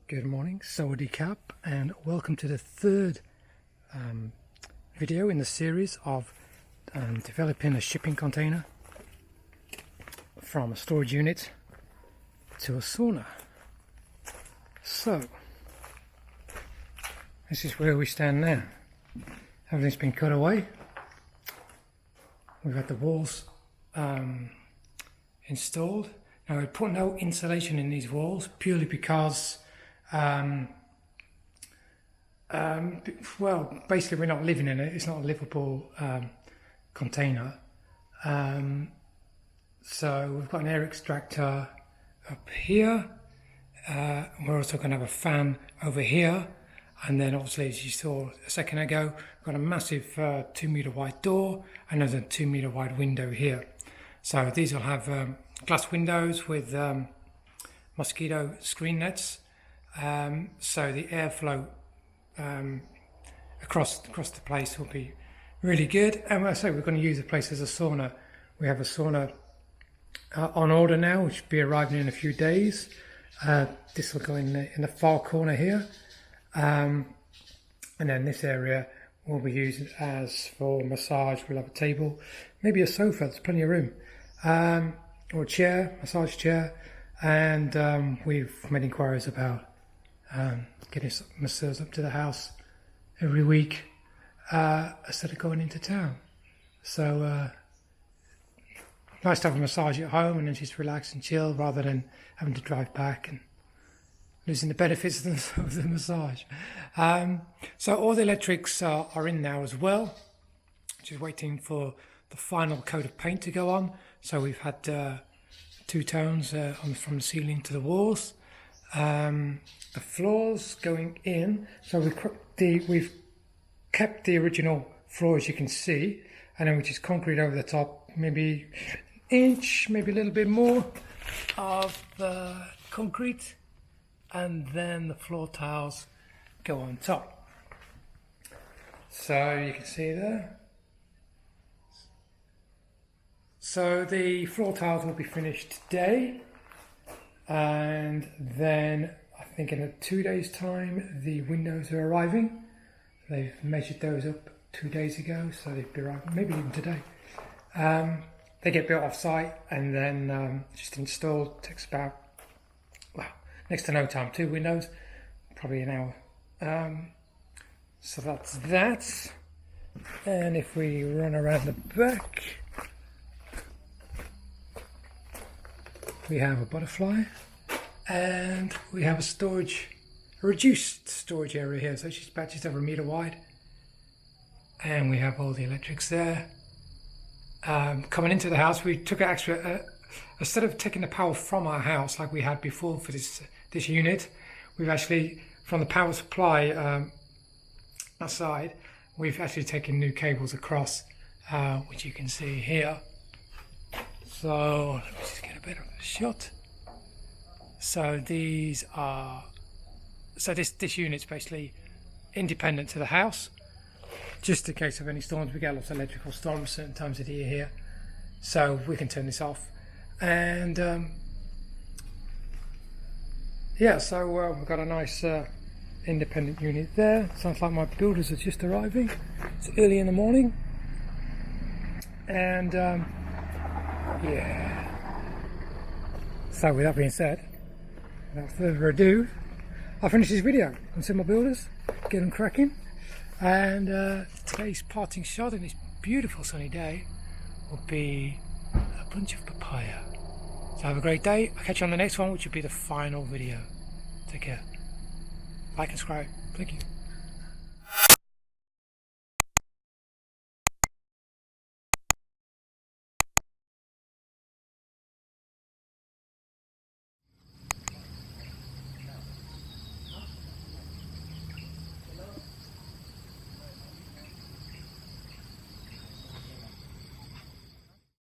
Good morning, Saudi Cap, and welcome to the third video in the series of developing a shipping container from a storage unit to a sauna. So, this is where we stand now. Everything's been cut away. We've got the walls installed. Now, we put no insulation in these walls purely because well, basically we're not living in it. It's not a livable container. So we've got an air extractor up here. We're also going to have a fan over here. And then obviously, as you saw a second ago, we've got a massive 2-meter wide door and there's a 2-meter wide window here. So these will have glass windows with mosquito screen nets. So the airflow across the place will be really good. And I say we're going to use the place as a sauna. We have a sauna on order now, which will be arriving in a few days. This will go in the far corner here, and then this area will be used as for massage. We'll have a table, maybe a sofa. There's plenty of room, or a chair, massage chair, and we've made inquiries about getting masseurs up to the house every week instead of going into town. So nice to have a massage at home and then just relax and chill rather than having to drive back and losing the benefits of the massage. So all the electrics are in now as well. Just waiting for the final coat of paint to go on. So we've had 2 tones from the ceiling to the walls. The floors going in, so we've kept the original floor, as you can see, and then we just concrete over the top, maybe an inch, maybe a little bit more of the concrete, and then the floor tiles go on top. So you can see there. So the floor tiles will be finished today, and then I think in 2 days' time the windows are arriving. They've measured those up 2 days ago, so they'll be arriving maybe even today. They get built off site and then just installed. Takes about, well, next to no time. 2 windows, probably an hour. So that's that. And if we run around the back, we have a butterfly. And we have a reduced storage area here, so it's about just over 1 meter wide. And we have all the electrics there. Coming into the house, we took an extra, instead of taking the power from our house like we had before for this unit, we've actually, from the power supply outside, we've actually taken new cables across, which you can see here. So let me just get a bit of a shot. So these are, this unit's basically independent to the house, just in case of any storms. We get lots of electrical storms certain times of the year here, so we can turn this off. And yeah, so we've got a nice independent unit there. Sounds like my builders are just arriving. It's early in the morning, and yeah. So with that being said, without further ado, I'll finish this video and see my builders, get them cracking. And today's parting shot in this beautiful sunny day will be a bunch of papaya. So have a great day. I'll catch you on the next one, which will be the final video. Take care. Like and subscribe. Thank you.